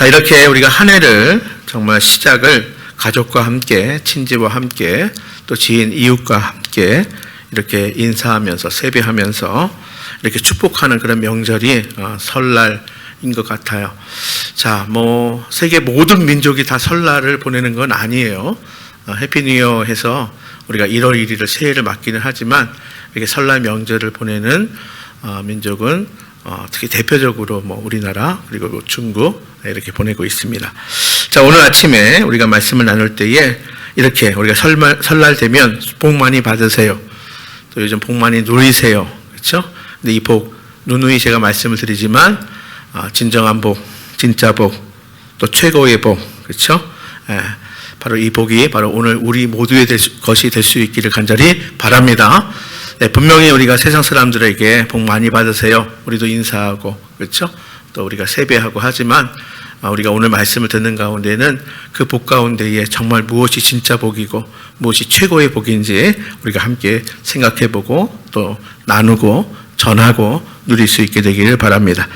자, 이렇게 우리가 한 해를 정말 시작을 가족과 함께, 친지와 함께, 또 지인, 이웃과 함께 이렇게 인사하면서, 세배하면서 이렇게 축복하는 그런 명절이 설날인 것 같아요. 자, 세계 모든 민족이 다 설날을 보내는 건 아니에요. 해피 뉴 이어 해서 우리가 1월 1일을 새해를 맞기는 하지만 이렇게 설날 명절을 보내는 민족은 특히 대표적으로 우리나라 그리고 중국 이렇게 보내고 있습니다. 자, 오늘 아침에 우리가 말씀을 나눌 때에 이렇게 우리가 설날 되면 복 많이 받으세요. 또 요즘 복 많이 누리세요. 그렇죠? 근데 이 복 누누이 제가 말씀을 드리지만 진정한 복, 진짜 복, 또 최고의 복, 그렇죠? 바로 이 복이 바로 오늘 우리 모두의 것이 될 수 있기를 간절히 바랍니다. 분명히 우리가 세상 사람들에게 복 많이 받으세요. 우리도 인사하고, 그렇죠? 또 우리가 세배하고 하지만 우리가 오늘 말씀을 듣는 가운데는 그 복 가운데에 정말 무엇이 진짜 복이고 무엇이 최고의 복인지 우리가 함께 생각해보고 또 나누고 전하고 누릴 수 있게 되기를 바랍니다.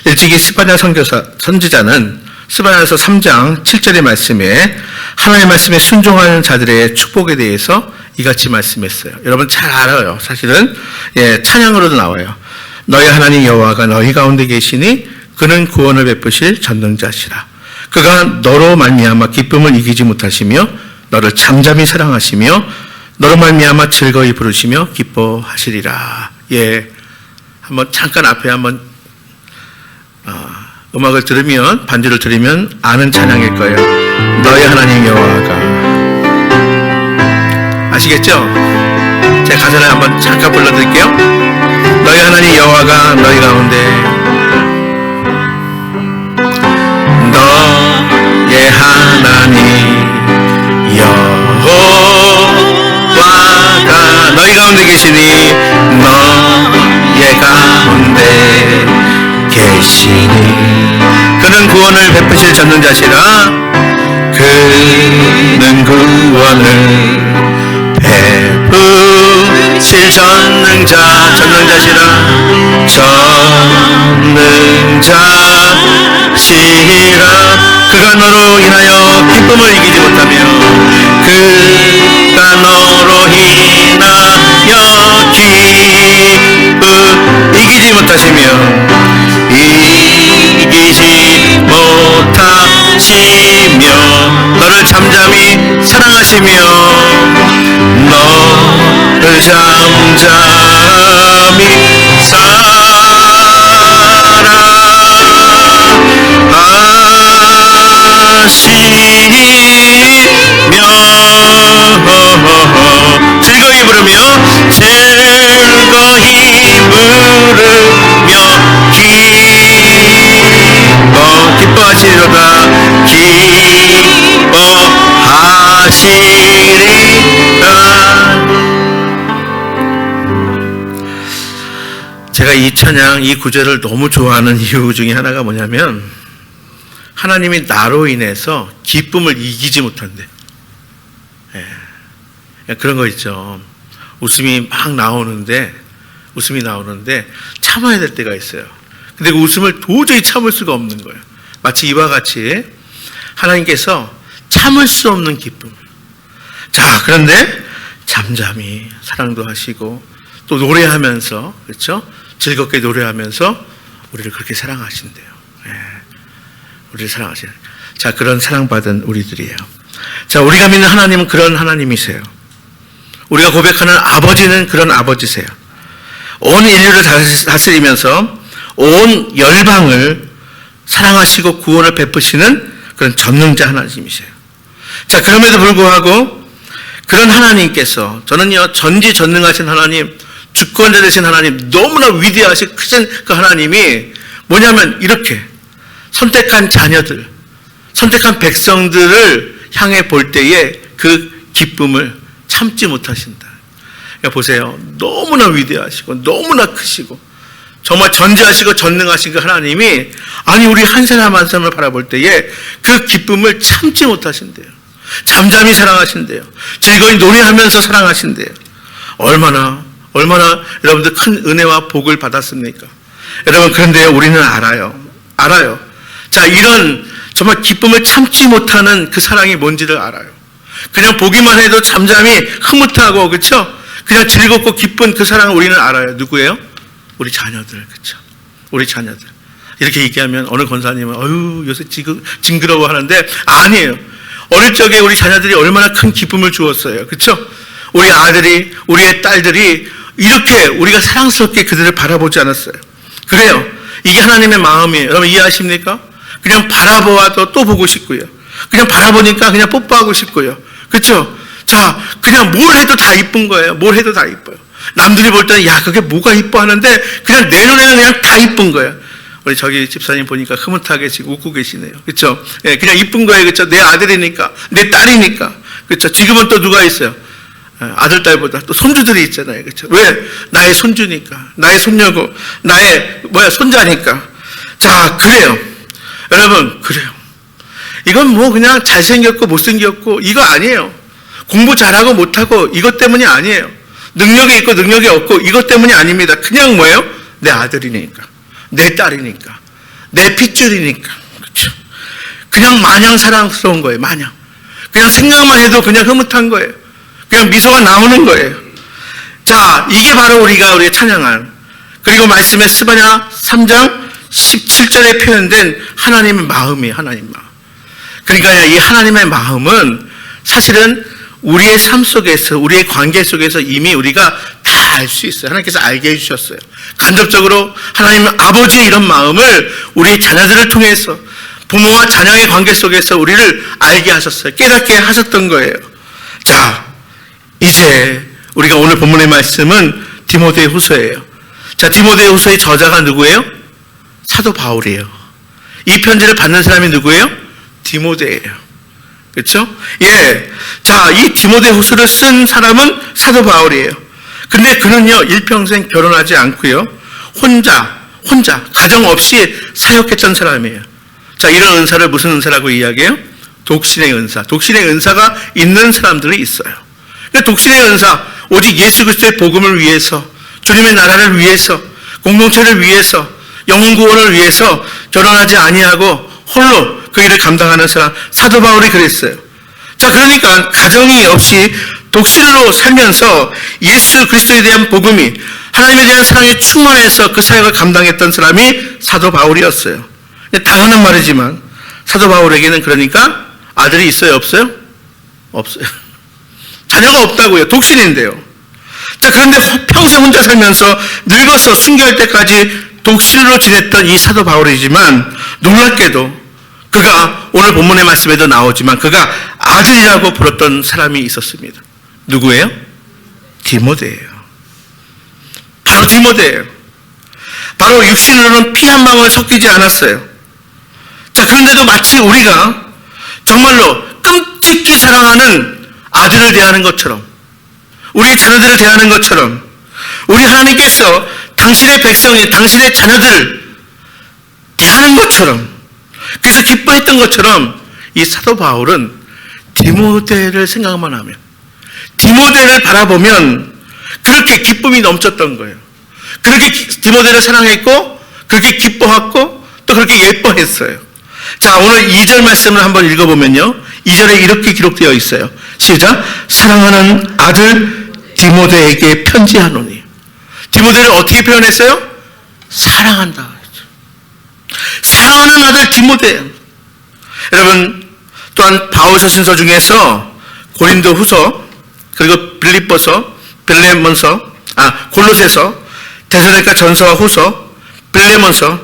일찍이 스바냐 선지자는 스바냐서 3장 7절의 말씀에 하나님의 말씀에 순종하는 자들의 축복에 대해서 이같이 말씀했어요. 여러분 잘 알아요. 사실은 찬양으로도 나와요. 너희 하나님 여호와가 너희 가운데 계시니 그는 구원을 베푸실 전능자시라. 그가 너로 말미암아 기쁨을 이기지 못하시며 너를 잠잠히 사랑하시며 너로 말미암아 즐거이 부르시며 기뻐하시리라. 한번 잠깐 앞에 한번 음악을 들으면, 반주를 들으면 아는 찬양일 거예요. 너희 하나님 여호와가. 아시겠죠? 제가 가사를 한번 잠깐 불러드릴게요. 너희 하나님 여호와가 너희 가운데, 너의 하나님 여호와가 너희 가운데 계시니, 너의 가운데 계시니 그는 구원을 베푸실 전능자시라. 그는 구원을 베푸실 전능자시라. 전능자시라. 그가 너로 인하여 기쁨을 이기지 못하며 그가 너로 인하여 기쁨 이기지 못하시며 너를 잠잠히 사랑하시며 너를 잠잠히 즐거이 부르며 기뻐하시리로다. 제가 이 찬양, 이 구절을 너무 좋아하는 이유 중에 하나가 뭐냐면 하나님이 나로 인해서 기쁨을 이기지 못한대. 그런 거 있죠. 웃음이 나오는데 참아야 될 때가 있어요. 근데 그 웃음을 도저히 참을 수가 없는 거예요. 마치 이와 같이 하나님께서 참을 수 없는 기쁨. 자, 그런데 잠잠히 사랑도 하시고 또 노래하면서, 그렇죠? 즐겁게 노래하면서 우리를 그렇게 사랑하신대요. 우리를 사랑하시는. 자, 그런 사랑받은 우리들이에요. 자, 우리가 믿는 하나님은 그런 하나님이세요. 우리가 고백하는 아버지는 그런 아버지세요. 온 인류를 다스리면서 온 열방을 사랑하시고 구원을 베푸시는 그런 전능자 하나님이세요. 자, 그럼에도 불구하고 그런 하나님께서, 저는요, 전지전능하신 하나님, 주권자 되신 하나님, 너무나 위대하신 크신 그 하나님이 뭐냐면 이렇게 선택한 자녀들, 선택한 백성들을 향해 볼 때에 그 기쁨을 참지 못하신다. 그러니까 보세요. 너무나 위대하시고 너무나 크시고 정말 전지하시고 전능하신 그 하나님이 아니 우리 한 사람 한 사람을 바라볼 때에 그 기쁨을 참지 못하신대요. 잠잠히 사랑하신대요. 즐거이 노래하면서 사랑하신대요. 얼마나 여러분들 큰 은혜와 복을 받았습니까? 여러분, 그런데 우리는 알아요. 자, 이런 정말 기쁨을 참지 못하는 그 사랑이 뭔지를 알아요. 그냥 보기만 해도 잠잠히 흐뭇하고, 그렇죠? 그냥 즐겁고 기쁜 그 사랑을 우리는 알아요. 누구예요? 우리 자녀들, 그렇죠? 우리 자녀들. 이렇게 얘기하면 어느 권사님은 어휴 요새 징그러워 하는데 아니에요. 어릴 적에 우리 자녀들이 얼마나 큰 기쁨을 주었어요. 그렇죠? 우리 아들이, 우리의 딸들이 이렇게 우리가 사랑스럽게 그들을 바라보지 않았어요. 그래요. 이게 하나님의 마음이에요. 여러분 이해하십니까? 그냥 바라보아도 또 보고 싶고요. 그냥 바라보니까 그냥 뽀뽀하고 싶고요. 그렇죠? 자, 그냥 뭘 해도 다 이쁜 거예요. 뭘 해도 다 이뻐요. 남들이 볼 때는 야 그게 뭐가 이뻐 하는데 그냥 내 눈에는 그냥 다 이쁜 거예요. 우리 저기 집사님 보니까 흐뭇하게 지금 웃고 계시네요. 그렇죠? 예, 그냥 이쁜 거예요. 그렇죠? 내 아들이니까, 내 딸이니까. 그렇죠? 지금은 또 누가 있어요? 아들, 딸보다 또 손주들이 있잖아요. 그렇죠? 왜? 나의 손주니까, 나의 손녀고, 나의 손자니까. 자, 그래요. 여러분, 그래요. 이건 뭐 그냥 잘생겼고 못생겼고 이거 아니에요. 공부 잘하고 못하고 이것 때문이 아니에요. 능력이 있고 능력이 없고 이것 때문이 아닙니다. 그냥 뭐예요? 내 아들이니까, 내 딸이니까, 내 핏줄이니까. 그렇죠? 그냥 마냥 사랑스러운 거예요. 마냥. 그냥 생각만 해도 그냥 흐뭇한 거예요. 그냥 미소가 나오는 거예요. 자, 이게 바로 우리가 찬양한, 그리고 말씀의 스바냐 3장 17절에 표현된 하나님의 마음이에요. 하나님 마음. 그러니까 이 하나님의 마음은 사실은 우리의 삶 속에서, 우리의 관계 속에서 이미 우리가 다 알 수 있어요. 하나님께서 알게 해주셨어요. 간접적으로 하나님 아버지의 이런 마음을 우리 자녀들을 통해서 부모와 자녀의 관계 속에서 우리를 알게 하셨어요. 깨닫게 하셨던 거예요. 자, 이제 우리가 오늘 본문의 말씀은 디모데 후서예요. 자, 디모데 후서의 저자가 누구예요? 사도 바울이에요. 이 편지를 받는 사람이 누구예요? 디모데예요. 그렇죠? 예. 자, 이 디모데 후서를 쓴 사람은 사도 바울이에요. 근데 그는요, 일평생 결혼하지 않고요, 혼자, 가정 없이 사역했던 사람이에요. 자, 이런 은사를 무슨 은사라고 이야기해요? 독신의 은사. 독신의 은사가 있는 사람들이 있어요. 독신의 은사, 오직 예수 그리스도의 복음을 위해서, 주님의 나라를 위해서, 공동체를 위해서, 영혼 구원을 위해서 결혼하지 아니하고 홀로 그 일을 감당하는 사람, 사도 바울이 그랬어요. 자, 그러니까 가정이 없이 독신으로 살면서 예수 그리스도에 대한 복음이, 하나님에 대한 사랑에 충만해서 그 사역을 감당했던 사람이 사도 바울이었어요. 당연한 말이지만 사도 바울에게는 그러니까 아들이 있어요? 없어요? 없어요. 자녀가 없다고요. 독신인데요. 자, 그런데 평생 혼자 살면서 늙어서 순교할 때까지 독신으로 지냈던 이 사도 바울이지만 놀랍게도 그가 오늘 본문의 말씀에도 나오지만 그가 아들이라고 불렀던 사람이 있었습니다. 누구예요? 디모데예요. 바로 디모데예요. 바로 육신으로는 피 한 방울 섞이지 않았어요. 자, 그런데도 마치 우리가 정말로 끔찍히 사랑하는 아들을 대하는 것처럼, 우리 자녀들을 대하는 것처럼, 우리 하나님께서 당신의 백성이, 당신의 자녀들을 대하는 것처럼, 그래서 기뻐했던 것처럼 이 사도 바울은 디모데를 생각만 하면, 디모데를 바라보면 그렇게 기쁨이 넘쳤던 거예요. 그렇게 디모데를 사랑했고, 그렇게 기뻐했고, 또 그렇게 예뻐했어요. 자, 오늘 2절 말씀을 한번 읽어보면요, 2절에 이렇게 기록되어 있어요. 시작. 사랑하는 아들 디모데에게 편지하노니. 디모데를 어떻게 표현했어요? 사랑한다. 사랑하는 아들 디모데. 여러분, 또한 바울 서신서 중에서 고린도 후서, 그리고 빌립보서, 골로새서, 데살로니가 전서와 후서, 빌레몬서.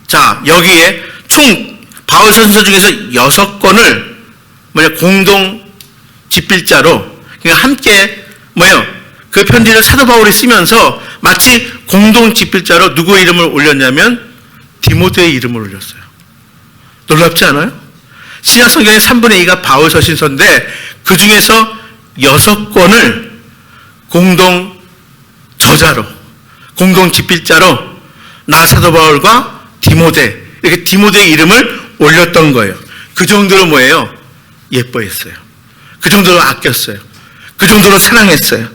자, 여기에 총 바울 서신서 중에서 6권을 공동 집필자로, 그러니까 함께 그 편지를 사도 바울이 쓰면서 마치 공동 집필자로 누구 이름을 올렸냐면 디모데의 이름을 올렸어요. 놀랍지 않아요? 신약 성경의 3분의 2가 바울 서신서인데 그 중에서 6권을 공동 저자로, 공동 집필자로 나 사도 바울과 디모데, 이렇게 디모데의 이름을 올렸던 거예요. 그 정도로 뭐예요? 예뻐했어요. 그 정도로 아꼈어요. 그 정도로 사랑했어요.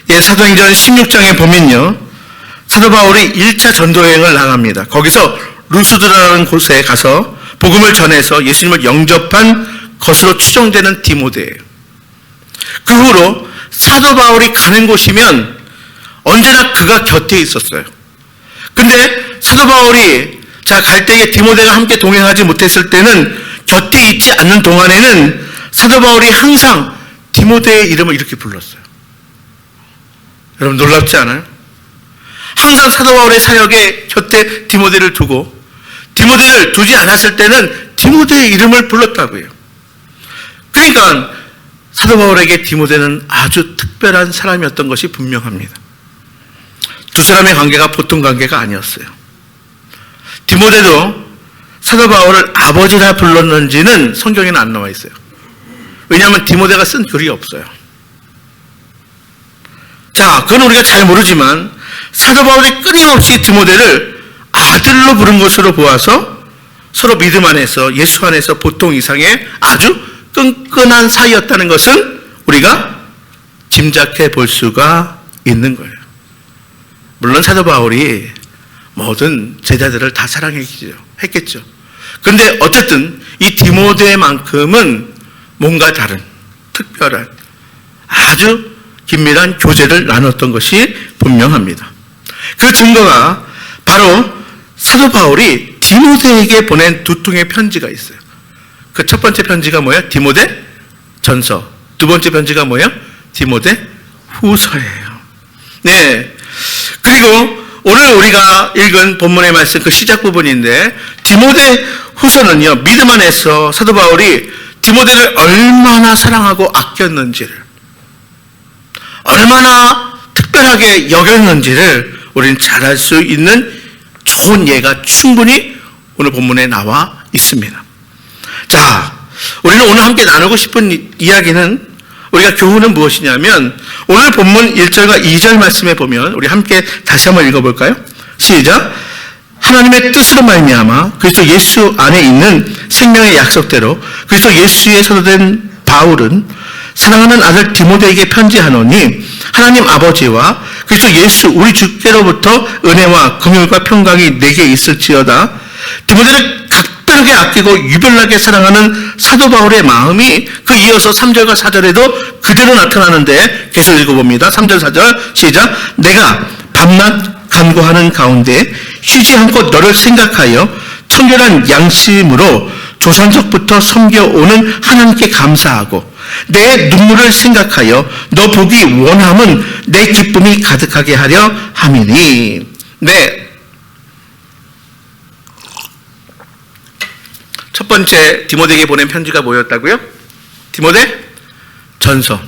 예, 사도행전 16장에 보면요, 사도 바울이 1차 전도여행을 나갑니다. 거기서 루스드라는 곳에 가서 복음을 전해서 예수님을 영접한 것으로 추정되는 디모데예요. 그 후로 사도 바울이 가는 곳이면 언제나 그가 곁에 있었어요. 근데 사도 바울이 갈 때에 디모데가 함께 동행하지 못했을 때는, 곁에 있지 않는 동안에는 사도 바울이 항상 디모데의 이름을 이렇게 불렀어요. 여러분 놀랍지 않아요? 항상 사도 바울의 사역에 곁에 디모데를 두고, 디모데를 두지 않았을 때는 디모데의 이름을 불렀다고요. 그러니까 사도 바울에게 디모데는 아주 특별한 사람이었던 것이 분명합니다. 두 사람의 관계가 보통 관계가 아니었어요. 디모데도 사도 바울을 아버지라 불렀는지는 성경에는 안 나와 있어요. 왜냐하면 디모데가 쓴 글이 없어요. 그건 우리가 잘 모르지만 사도 바울이 끊임없이 디모데를 아들로 부른 것으로 보아서 서로 믿음 안에서, 예수 안에서 보통 이상의 아주 끈끈한 사이였다는 것은 우리가 짐작해 볼 수가 있는 거예요. 물론 사도 바울이 모든 제자들을 다 사랑했겠죠. 그런데 어쨌든 이 디모데만큼은 뭔가 다른, 특별한, 아주 긴밀한 교제를 나눴던 것이 분명합니다. 그 증거가 바로 사도 바울이 디모데에게 보낸 두 통의 편지가 있어요. 그 첫 번째 편지가 뭐예요? 디모데 전서. 두 번째 편지가 뭐예요? 디모데 후서예요. 네. 그리고 오늘 우리가 읽은 본문의 말씀 그 시작 부분인데, 디모데 후서는요, 믿음 안에서 사도 바울이 디모데를 얼마나 사랑하고 아꼈는지를, 얼마나 특별하게 여겼는지를 우리는 잘 알 수 있는 좋은 예가 충분히 오늘 본문에 나와 있습니다. 우리는 오늘 함께 나누고 싶은 이야기는, 우리가 교훈은 무엇이냐면, 오늘 본문 1절과 2절 말씀에 보면 우리 함께 다시 한번 읽어볼까요? 시작. 하나님의 뜻으로 말미암아 그리스도 예수 안에 있는 생명의 약속대로 그리스도 예수의 사도된 바울은 사랑하는 아들 디모데에게 편지하노니, 하나님 아버지와 그리스도 예수 우리 주께로부터 은혜와 긍휼과 평강이 내게 있을지어다. 디모데를 각별하게 아끼고 유별나게 사랑하는 사도 바울의 마음이 그 이어서 3절과 4절에도 그대로 나타나는데, 계속 읽어봅니다. 3절 4절 시작. 내가 밤낮 간구하는 가운데 쉬지 않고 너를 생각하여 청결한 양심으로 조선적부터 섬겨오는 하나님께 감사하고, 내 눈물을 생각하여 너 보기 원함은 내 기쁨이 가득하게 하려 함이니. 네. 첫 번째 디모데에게 보낸 편지가 뭐였다고요? 디모데 전서.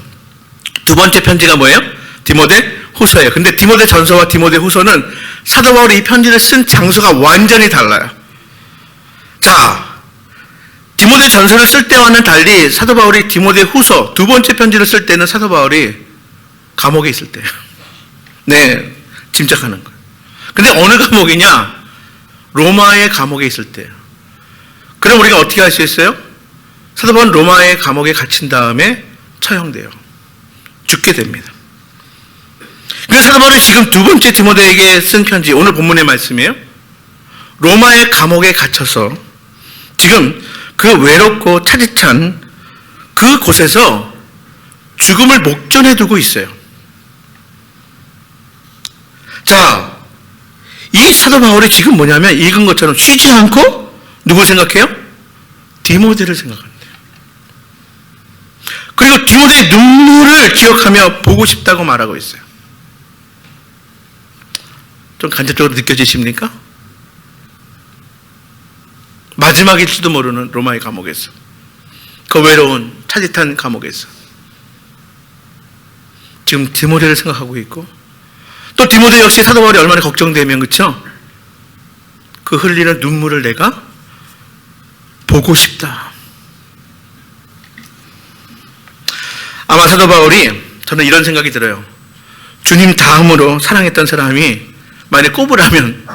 두 번째 편지가 뭐예요? 디모데 후서예요. 근데 디모데 전서와 디모데 후서는 사도 바울이 이 편지를 쓴 장소가 완전히 달라요. 디모데 전서를 쓸 때와는 달리 사도 바울이 디모데 후서 두 번째 편지를 쓸 때는 사도 바울이 감옥에 있을 때예요. 네, 짐작하는 거예요. 근데 어느 감옥이냐? 로마의 감옥에 있을 때예요. 그럼 우리가 어떻게 할 수 있어요? 사도 바울은 로마의 감옥에 갇힌 다음에 처형돼요. 죽게 됩니다. 그래서 사도 바울이 지금 두 번째 디모데에게 쓴 편지, 오늘 본문의 말씀이에요. 로마의 감옥에 갇혀서 지금 그 외롭고 차디찬 그 곳에서 죽음을 목전에 두고 있어요. 이 사도 바울이 지금 뭐냐면, 읽은 것처럼 쉬지 않고 누구 생각해요? 디모데를 생각합니다. 그리고 디모데의 눈물을 기억하며 보고 싶다고 말하고 있어요. 좀 간접적으로 느껴지십니까? 마지막일지도 모르는 로마의 감옥에서, 그 외로운 차디찬 감옥에서 지금 디모데를 생각하고 있고, 또 디모데 역시 사도 바울이 얼마나 걱정되면, 그렇죠? 그 흘리는 눈물을 내가 보고 싶다. 아마 사도 바울이, 저는 이런 생각이 들어요. 주님 다음으로 사랑했던 사람이 만약에 꼽으라면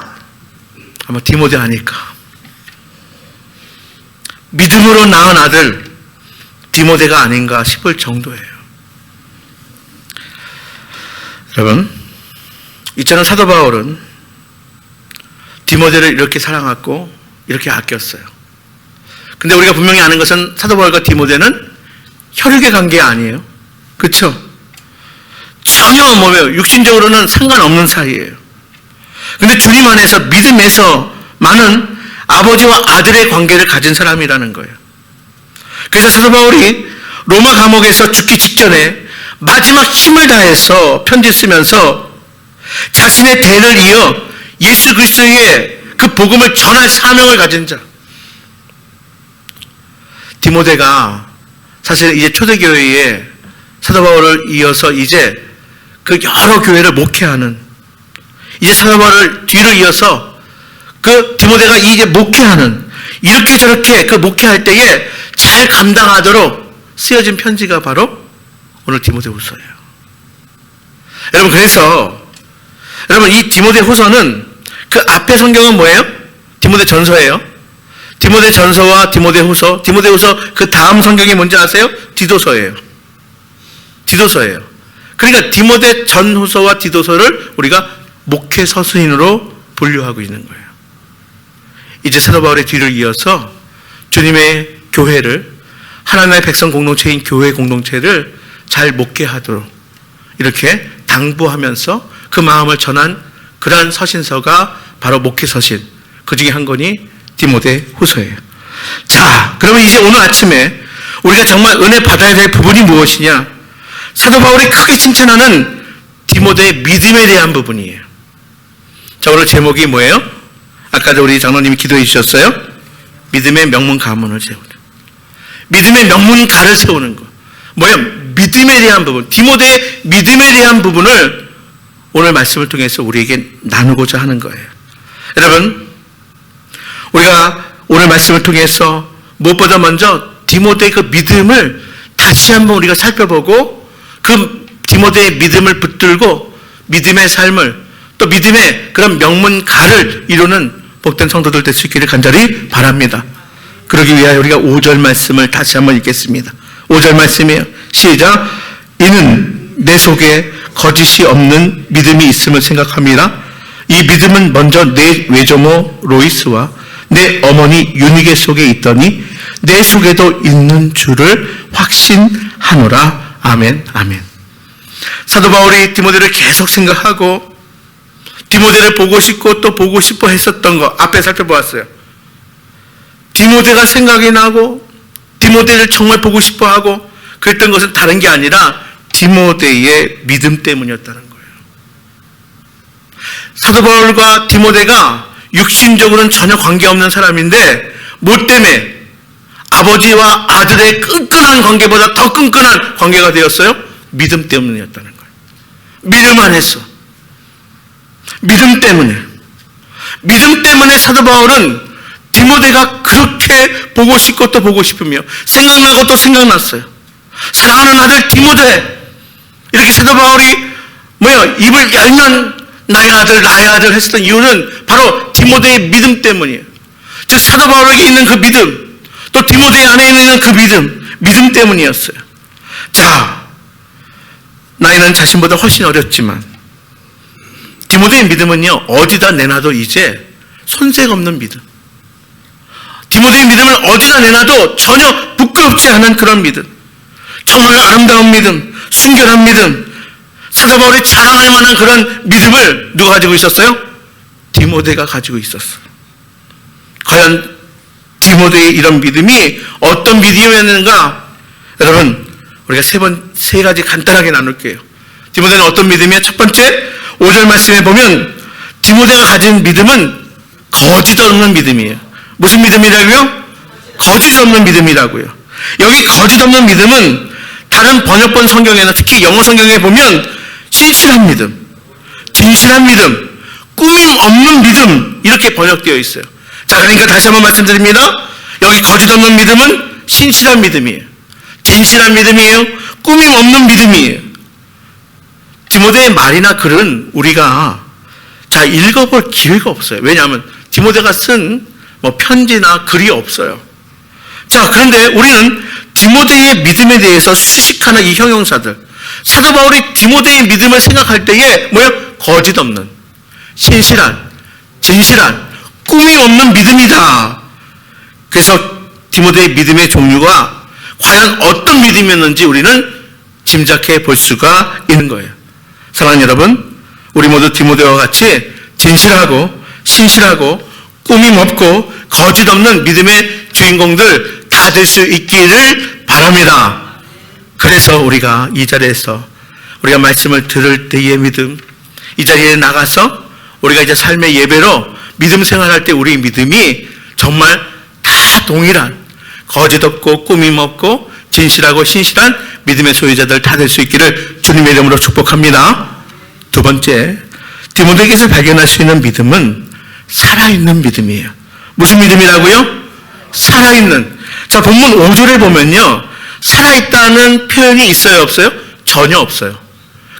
아마 디모데 아닐까. 믿음으로 낳은 아들 디모데가 아닌가 싶을 정도예요. 여러분, 이처럼 사도 바울은 디모데를 이렇게 사랑했고 이렇게 아꼈어요. 근데 우리가 분명히 아는 것은 사도 바울과 디모데는 혈육의 관계 아니에요. 그렇죠? 전혀 뭐예요? 육신적으로는 상관없는 사이예요. 근데 주님 안에서 믿음에서 많은 아버지와 아들의 관계를 가진 사람이라는 거예요. 그래서 사도 바울이 로마 감옥에서 죽기 직전에 마지막 힘을 다해서 편지 쓰면서 자신의 대를 이어 예수 그리스도의 그 복음을 전할 사명을 가진 자. 디모데가 사실 이제 초대교회에 사도 바울을 이어서 이제 그 여러 교회를 목회하는, 이제 사도 바울을 뒤를 이어서 그 디모데가 이제 목회하는, 이렇게 저렇게 그 목회할 때에 잘 감당하도록 쓰여진 편지가 바로 오늘 디모데후서예요. 여러분, 그래서 여러분 이 디모데후서는 그 앞에 성경은 뭐예요? 디모데전서예요. 디모데전서와 디모데후서, 디모데후서 그 다음 성경이 뭔지 아세요? 디도서예요. 디도서예요. 그러니까 디모데전후서와 디도서를 우리가 목회 서신으로 분류하고 있는 거예요. 이제 사도 바울의 뒤를 이어서 주님의 교회를, 하나님의 백성 공동체인 교회 공동체를 잘 목회하도록 이렇게 당부하면서 그 마음을 전한 그러한 서신서가 바로 목회 서신, 그 중에 한 권이 디모데후서예요. 자, 그러면 이제 오늘 아침에 우리가 정말 은혜 받아야 될 부분이 무엇이냐? 사도 바울이 크게 칭찬하는 디모데의 믿음에 대한 부분이에요. 자, 오늘 제목이 뭐예요? 아까도 우리 장로님이 기도해 주셨어요. 믿음의 명문 가문을 세우는, 믿음의 명문가를 세우는 거. 뭐예요? 믿음에 대한 부분, 디모데의 믿음에 대한 부분을 오늘 말씀을 통해서 우리에게 나누고자 하는 거예요. 여러분, 우리가 오늘 말씀을 통해서 무엇보다 먼저 디모데의 그 믿음을 다시 한번 우리가 살펴보고 그 디모데의 믿음을 붙들고 믿음의 삶을, 또 믿음의 그런 명문가를 이루는 복된 성도들 될 수 있기를 간절히 바랍니다. 그러기 위하여 우리가 5절 말씀을 다시 한번 읽겠습니다. 5절 말씀이에요. 시작. 이는 내 속에 거짓이 없는 믿음이 있음을 생각합니다. 이 믿음은 먼저 내 외조모 로이스와 내 어머니 유니게 속에 있더니 내 속에도 있는 줄을 확신하노라. 아멘, 아멘. 사도 바울이 디모데를 계속 생각하고 디모데를 보고 싶고 또 보고 싶어 했었던 거 앞에 살펴보았어요. 디모데가 생각이 나고 디모데를 정말 보고 싶어 하고 그랬던 것은 다른 게 아니라 디모데의 믿음 때문이었다는 거예요. 사도 바울과 디모데가 육신적으로는 전혀 관계없는 사람인데 뭐 때문에 아버지와 아들의 끈끈한 관계보다 더 끈끈한 관계가 되었어요? 믿음 때문이었다는 거예요. 믿음 안에서. 믿음 때문에. 믿음 때문에 사도 바울은 디모데가 그렇게 보고 싶고 또 보고 싶으며 생각나고 또 생각났어요. 사랑하는 아들 디모데, 이렇게 사도 바울이 입을 열면 나의 아들 했었던 이유는 바로 디모데의 믿음 때문이에요. 즉 사도 바울에게 있는 그 믿음, 또 디모데 안에 있는 그 믿음 때문이었어요. 자, 나이는 자신보다 훨씬 어렸지만 디모데의 믿음은요, 어디다 내놔도 이제 손색 없는 믿음. 디모데의 믿음을 어디다 내놔도 전혀 부끄럽지 않은 그런 믿음. 정말 아름다운 믿음, 순결한 믿음, 사도 바울이 자랑할 만한 그런 믿음을 누가 가지고 있었어요? 디모데가 가지고 있었어요. 과연 디모데의 이런 믿음이 어떤 믿음이었는가? 여러분, 우리가 세 가지 간단하게 나눌게요. 디모데는 어떤 믿음이에요? 첫 번째, 5절 말씀에 보면 디모데가 가진 믿음은 거짓 없는 믿음이에요. 무슨 믿음이라고요? 거짓 없는 믿음이라고요. 여기 거짓 없는 믿음은 다른 번역본 성경에나 특히 영어 성경에 보면 신실한 믿음, 진실한 믿음, 꾸밈 없는 믿음 이렇게 번역되어 있어요. 자, 그러니까 다시 한번 말씀드립니다. 여기 거짓 없는 믿음은 신실한 믿음이에요. 진실한 믿음이에요. 꾸밈 없는 믿음이에요. 디모데의 말이나 글은 우리가 잘 읽어볼 기회가 없어요. 왜냐하면 디모데가 쓴 편지나 글이 없어요. 자, 그런데 우리는 디모데의 믿음에 대해서 수식하는 이 형용사들, 사도 바울이 디모데의 믿음을 생각할 때에 거짓 없는, 신실한, 진실한, 꾸밈 없는 믿음이다. 그래서 디모데의 믿음의 종류가 과연 어떤 믿음이었는지 우리는 짐작해 볼 수가 있는 거예요. 사랑하는 여러분, 우리 모두 디모데와 같이 진실하고 신실하고 꾸밈 없고 거짓 없는 믿음의 주인공들 다 될 수 있기를 바랍니다. 그래서 우리가 이 자리에서 우리가 말씀을 들을 때의 믿음, 이 자리에 나가서 우리가 이제 삶의 예배로 믿음 생활할 때 우리 믿음이 정말 다 동일한 거짓 없고 꾸밈 없고 진실하고 신실한 믿음의 소유자들 다 될 수 있기를 주님의 이름으로 축복합니다. 두 번째, 디모데에게서 발견할 수 있는 믿음은 살아있는 믿음이에요. 무슨 믿음이라고요? 살아있는. 자, 본문 5절에 보면요, 살아있다는 표현이 있어요, 없어요? 전혀 없어요.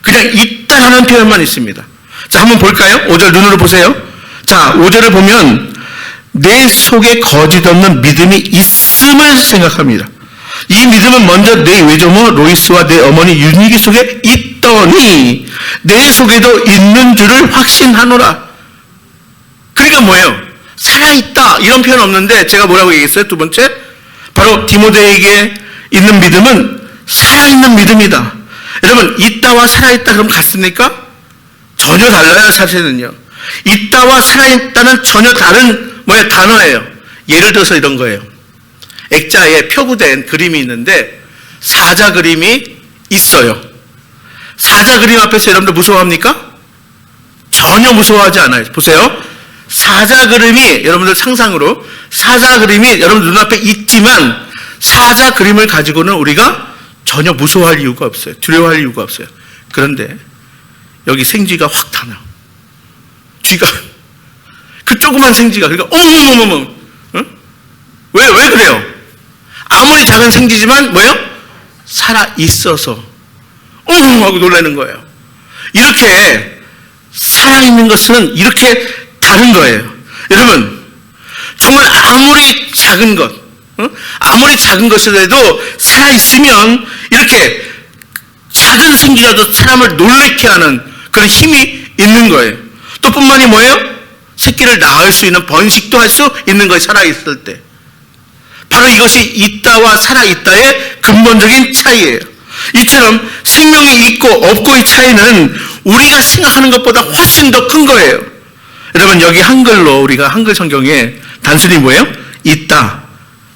그냥 있다라는 표현만 있습니다. 자, 한번 볼까요? 5절 눈으로 보세요. 자, 5절을 보면 내 속에 거짓 없는 믿음이 있음을 생각합니다. 이 믿음은 먼저 내 외조모 로이스와 내 어머니 유니기 속에 있더니 내 속에도 있는 줄을 확신하노라. 그러니까 뭐예요? 살아있다 이런 표현 없는데 제가 뭐라고 얘기했어요? 두 번째, 바로 디모데에게 있는 믿음은 살아있는 믿음이다. 여러분, 있다와 살아있다 그럼 같습니까? 전혀 달라요. 사실은요, 있다와 살아있다는 전혀 다른 단어예요. 예를 들어서 이런 거예요. 액자에 표구된 그림이 있는데 사자 그림이 있어요. 사자 그림 앞에서 여러분들 무서워합니까? 전혀 무서워하지 않아요. 보세요. 사자 그림이 여러분들 상상으로 사자 그림이 여러분들 눈앞에 있지만 사자 그림을 가지고는 우리가 전혀 무서워할 이유가 없어요. 두려워할 이유가 없어요. 그런데 여기 생쥐가 확 타나. 쥐가 그 조그만 생쥐가 그러니까 어머머머머, 응? 왜 그래요? 아무리 작은 생쥐지만 뭐예요? 살아 있어서 어머 하고 놀라는 거예요. 이렇게 살아있는 것은 이렇게 다른 거예요. 여러분, 정말 아무리 작은 것, 아무리 작은 것이라도 살아있으면 이렇게 작은 생쥐라도 사람을 놀래게 하는 그런 힘이 있는 거예요. 또 뿐만이 뭐예요? 새끼를 낳을 수 있는 번식도 할 수 있는 거예요. 살아있을 때. 바로 이것이 있다와 살아있다의 근본적인 차이예요. 이처럼 생명이 있고 없고의 차이는 우리가 생각하는 것보다 훨씬 더 큰 거예요. 여러분, 여기 한글로 우리가 한글 성경에 단순히 뭐예요? 있다.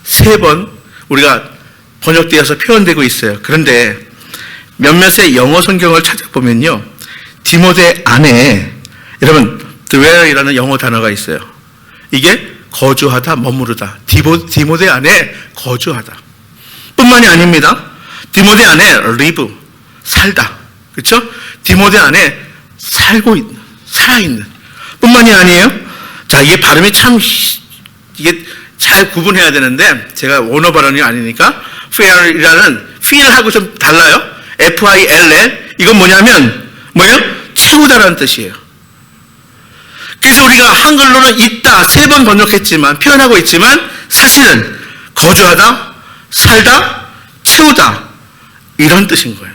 3번 우리가 번역되어서 표현되고 있어요. 그런데 몇몇의 영어 성경을 찾아보면요, 디모데 안에 여러분 dwell이라는 영어 단어가 있어요. 이게 거주하다, 머무르다. 디모데 안에 거주하다 뿐만이 아닙니다. 디모데 안에 live, 살다. 그렇죠? 디모데 안에 살아있는 뿐만이 아니에요. 자, 이게 발음이 참 이게 잘 구분해야 되는데 제가 원어 발음이 아니니까 feel하고 좀 달라요. FILL. 이건 뭐냐면 뭐예요? 채우다라는 뜻이에요. 그래서 우리가 한글로는 있다 3번 번역했지만 표현하고 있지만 사실은 거주하다, 살다, 채우다 이런 뜻인 거예요.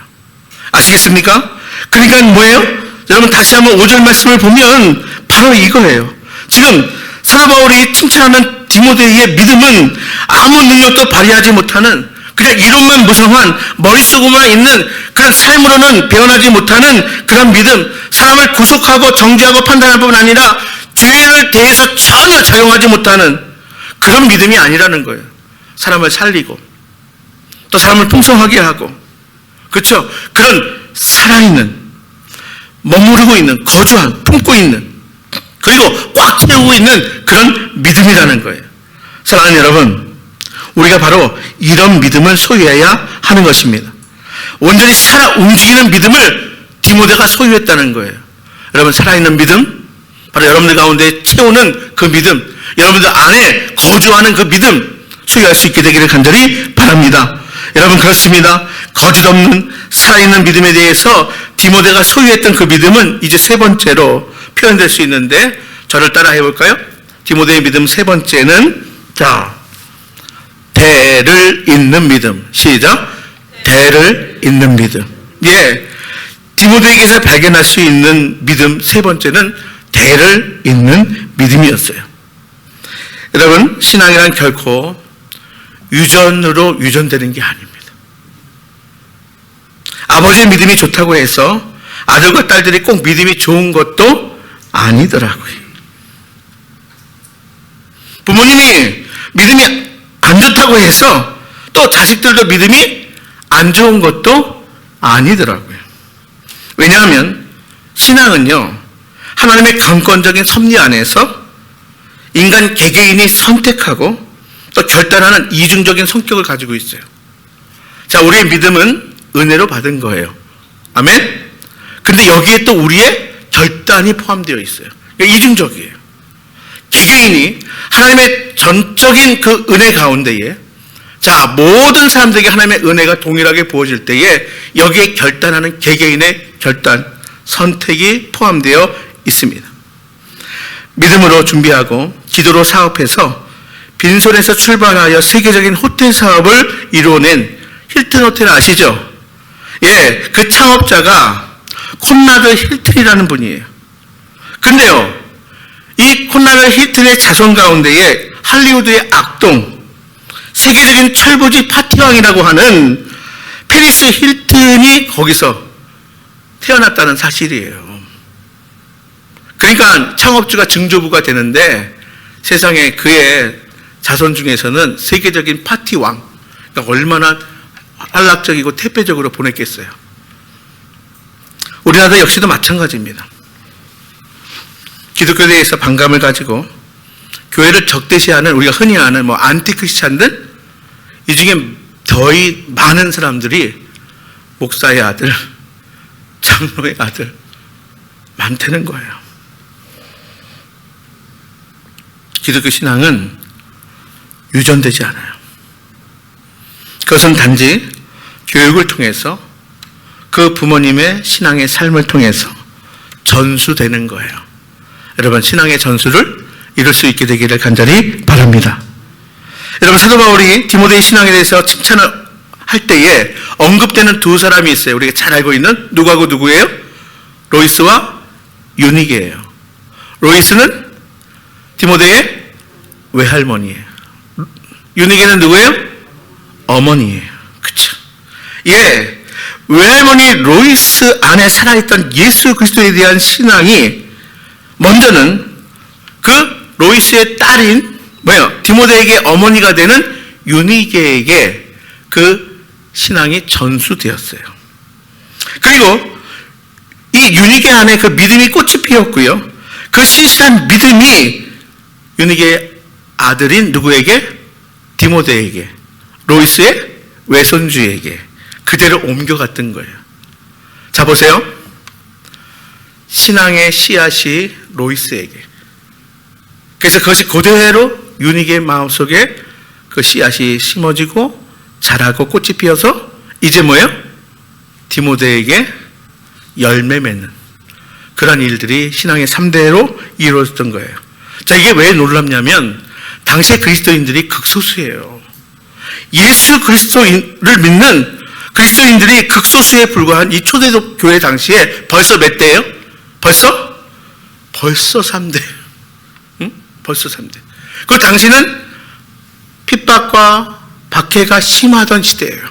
아시겠습니까? 그러니까 뭐예요? 여러분 다시 한번 5절 말씀을 보면 바로 이거예요. 지금 사도 바울이 칭찬하는 디모데의 믿음은 아무 능력도 발휘하지 못하는 그냥 이론만 무성한 머릿속에만 있는 그런 삶으로는 배워나지 못하는 그런 믿음, 사람을 구속하고 정죄하고 판단할 뿐 아니라 죄를 대해서 전혀 작용하지 못하는 그런 믿음이 아니라는 거예요. 사람을 살리고 또 사람을 풍성하게 하고, 그렇죠? 그런 살아있는, 머무르고 있는, 거주한, 품고 있는, 그리고 꽉 채우고 있는 그런 믿음이라는 거예요. 사랑하는 여러분, 우리가 바로 이런 믿음을 소유해야 하는 것입니다. 온전히 살아 움직이는 믿음을 디모데가 소유했다는 거예요. 여러분, 살아있는 믿음, 바로 여러분들 가운데 채우는 그 믿음, 여러분들 안에 거주하는 그 믿음 소유할 수 있게 되기를 간절히 바랍니다. 여러분, 그렇습니다. 거짓 없는 살아있는 믿음에 대해서 디모데가 소유했던 그 믿음은 이제 3번째로 표현될 수 있는데 저를 따라 해볼까요? 디모데의 믿음 3번째는 자, 대를 잇는 믿음. 시작. 대를 잇는 믿음. 예, 디모데에게서 발견할 수 있는 믿음 3번째는 대를 잇는 믿음이었어요. 여러분, 신앙이란 결코 유전으로 유전되는 게 아닙니다. 아버지의 믿음이 좋다고 해서 아들과 딸들이 꼭 믿음이 좋은 것도 아니더라고요. 부모님이 믿음이 안 좋다고 해서 또 자식들도 믿음이 안 좋은 것도 아니더라고요. 왜냐하면 신앙은요, 하나님의 강권적인 섭리 안에서 인간 개개인이 선택하고 또 결단하는 이중적인 성격을 가지고 있어요. 자, 우리의 믿음은 은혜로 받은 거예요. 아멘? 근데 여기에 또 우리의 결단이 포함되어 있어요. 그러니까 이중적이에요. 개개인이 하나님의 전적인 그 은혜 가운데에, 자, 모든 사람들에게 하나님의 은혜가 동일하게 부어질 때에 여기에 결단하는 개개인의 결단, 선택이 포함되어 있습니다. 믿음으로 준비하고 기도로 사업해서 빈손에서 출발하여 세계적인 호텔 사업을 이루어낸 힐튼 호텔 아시죠? 예, 그 창업자가 콘라드 힐튼이라는 분이에요. 근데요, 이 콘라드 힐튼의 자손 가운데에 할리우드의 악동, 세계적인 철부지 파티왕이라고 하는 페리스 힐튼이 거기서 태어났다는 사실이에요. 그러니까 창업주가 증조부가 되는데 세상에 그의 자손 중에서는 세계적인 파티왕, 그러니까 얼마나 안락적이고 태폐적으로 보냈겠어요. 우리나라 역시도 마찬가지입니다. 기독교계에서 반감을 가지고 교회를 적대시하는, 우리가 흔히 아는 안티크리스찬들, 이 중에 거의 많은 사람들이 목사의 아들, 장로의 아들 많다는 거예요. 기독교 신앙은 유전되지 않아요. 그것은 단지 교육을 통해서 그 부모님의 신앙의 삶을 통해서 전수되는 거예요. 여러분, 신앙의 전수를 이룰 수 있게 되기를 간절히 바랍니다. 여러분, 사도 바울이 디모데의 신앙에 대해서 칭찬을 할 때에 언급되는 두 사람이 있어요. 우리가 잘 알고 있는 누구하고 누구예요? 로이스와 유니게예요. 로이스는 디모데의 외할머니예요. 유니게는 누구예요? 어머니예요. 그쵸? 예, 외할머니 로이스 안에 살아있던 예수 그리스도에 대한 신앙이 먼저는 그 로이스의 딸인 디모데에게 어머니가 되는 유니게에게 그 신앙이 전수되었어요. 그리고 이 유니게 안에 그 믿음이 꽃이 피었고요. 그 신실한 믿음이 유니게의 아들인 누구에게? 디모데에게, 로이스의 외손주에게 그대로 옮겨갔던 거예요. 자, 보세요. 신앙의 씨앗이 로이스에게, 그래서 그것이 그대로 유니게의 마음속에 그 씨앗이 심어지고 자라고 꽃이 피어서 이제 뭐예요? 디모데에게 열매 맺는 그런 일들이 신앙의 3대로 이루어졌던 거예요. 자, 이게 왜 놀랍냐면 당시의 그리스도인들이 극소수예요. 예수 그리스도를 믿는 그리스도인들이 극소수에 불과한 이 초대적 교회 당시에 벌써 몇 대예요? 벌써 3대. 응? 벌써 3대. 그 당시는 핍박과 박해가 심하던 시대예요.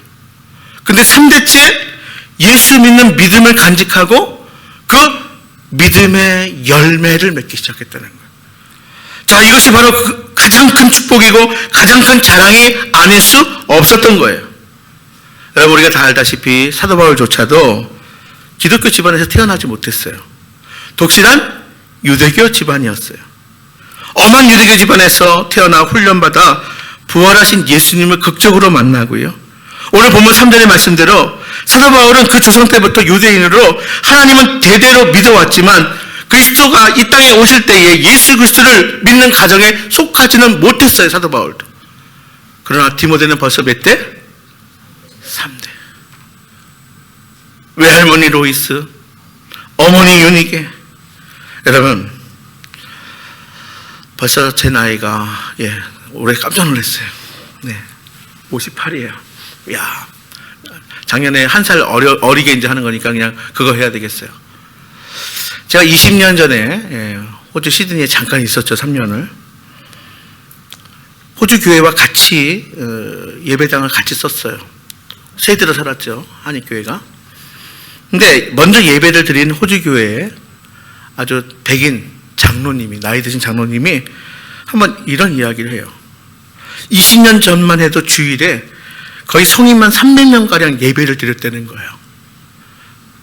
근데 3대째 예수 믿는 믿음을 간직하고 그 믿음의 열매를 맺기 시작했다는 거예요. 자, 이것이 바로 가장 큰 축복이고 가장 큰 자랑이 아닐 수 없었던 거예요. 여러분, 우리가 다 알다시피 사도 바울조차도 기독교 집안에서 태어나지 못했어요. 독실한 유대교 집안이었어요. 엄한 유대교 집안에서 태어나 훈련받아 부활하신 예수님을 극적으로 만나고요. 오늘 본문 3절의 말씀대로 사도 바울은 그 조상 때부터 유대인으로 하나님은 대대로 믿어왔지만 그리스도가 이 땅에 오실 때에 예수 그리스도를 믿는 가정에 속하지는 못했어요, 사도 바울도. 그러나 디모데는 벌써 몇 대? 3대. 외할머니 로이스, 어머니 유니게. 여러분, 벌써 제 나이가 올해 깜짝 놀랐어요. 네, 58이에요. 야, 작년에 한 살 어리게 이제 하는 거니까 그냥 그거 해야 되겠어요. 제가 20년 전에 호주 시드니에 잠깐 있었죠, 3년을. 호주 교회와 같이 예배당을 같이 썼어요. 세대로 살았죠, 한인교회가. 근데 먼저 예배를 드린 호주 교회에 아주 백인 장로님이, 나이 드신 장로님이 한번 이런 이야기를 해요. 20년 전만 해도 주일에 거의 성인만 300명가량 예배를 드렸다는 거예요.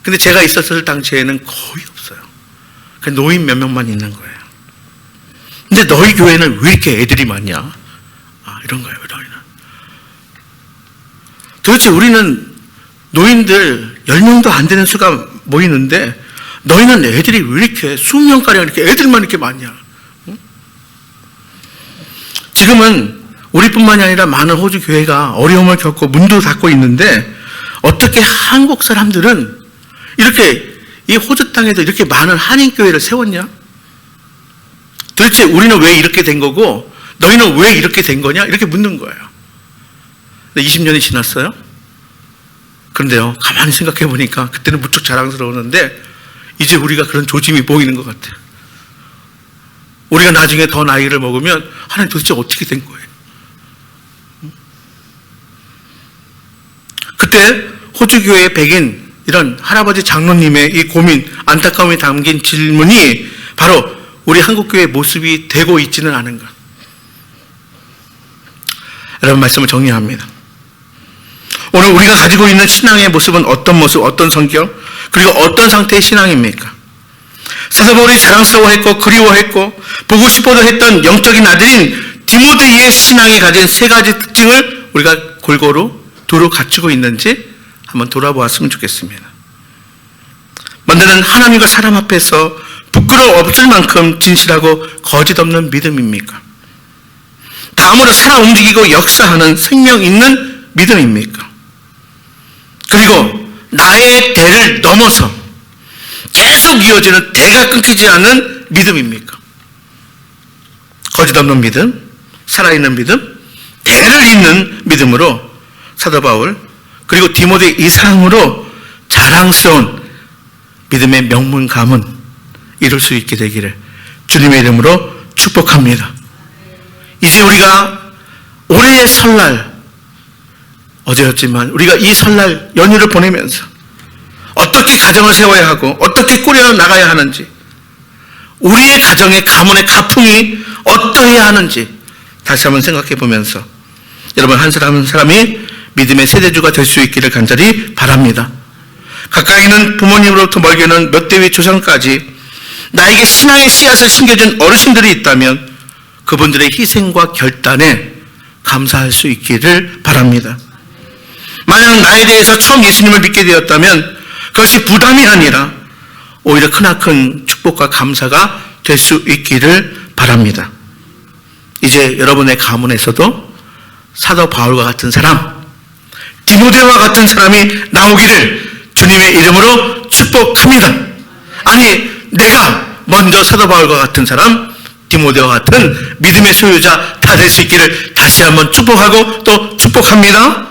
근데 제가 있었을 당시에는 거의 없어요. 그냥 노인 몇 명만 있는 거예요. 근데 너희 교회는 왜 이렇게 애들이 많냐? 이런 거예요, 너희는. 도대체 우리는 노인들 10명도 안 되는 수가 모이는데 너희는 애들이 왜 이렇게 수명가량 이렇게 애들만 이렇게 많냐? 지금은 우리뿐만이 아니라 많은 호주 교회가 어려움을 겪고 문도 닫고 있는데 어떻게 한국 사람들은 이렇게 이 호주 땅에도 이렇게 많은 한인교회를 세웠냐? 도대체 우리는 왜 이렇게 된 거고 너희는 왜 이렇게 된 거냐? 이렇게 묻는 거예요. 20년이 지났어요. 그런데요, 가만히 생각해 보니까 그때는 무척 자랑스러웠는데 이제 우리가 그런 조짐이 보이는 것 같아요. 우리가 나중에 더 나이를 먹으면 하나님 도대체 어떻게 된 거예요? 그때 호주교회 백인 이런 할아버지 장로님의 이 고민, 안타까움이 담긴 질문이 바로 우리 한국교회의 모습이 되고 있지는 않은가. 여러분, 말씀을 정리합니다. 오늘 우리가 가지고 있는 신앙의 모습은 어떤 모습, 어떤 성격, 그리고 어떤 상태의 신앙입니까? 사도 바울이 사랑스러워했고 그리워했고 보고 싶어도 했던 영적인 아들인 디모데의 신앙이 가진 세 가지 특징을 우리가 골고루 두루 갖추고 있는지 한번 돌아보았으면 좋겠습니다. 먼저는 하나님과 사람 앞에서 부끄러워 없을 만큼 진실하고 거짓 없는 믿음입니까? 다음으로 살아 움직이고 역사하는 생명 있는 믿음입니까? 그리고 나의 대를 넘어서 계속 이어지는 대가 끊기지 않는 믿음입니까? 거짓 없는 믿음, 살아있는 믿음, 대를 잇는 믿음으로 사도 바울 그리고 디모데 이상으로 자랑스러운 믿음의 명문가문 이룰 수 있게 되기를 주님의 이름으로 축복합니다. 이제 우리가 올해의 설날, 어제였지만 우리가 이 설날 연휴를 보내면서 어떻게 가정을 세워야 하고 어떻게 꾸려 나가야 하는지, 우리의 가정의 가문의 가풍이 어떠해야 하는지 다시 한번 생각해 보면서 여러분 한 사람 한 사람이 믿음의 세대주가 될 수 있기를 간절히 바랍니다. 가까이는 부모님으로부터 멀게는 몇 대위 조상까지 나에게 신앙의 씨앗을 심겨준 어르신들이 있다면 그분들의 희생과 결단에 감사할 수 있기를 바랍니다. 만약 나에 대해서 처음 예수님을 믿게 되었다면 그것이 부담이 아니라 오히려 크나큰 축복과 감사가 될 수 있기를 바랍니다. 이제 여러분의 가문에서도 사도 바울과 같은 사람, 디모데와 같은 사람이 나오기를 주님의 이름으로 축복합니다. 아니, 내가 먼저 사도 바울과 같은 사람, 디모데와 같은 믿음의 소유자 다 될 수 있기를 다시 한번 축복하고 또 축복합니다.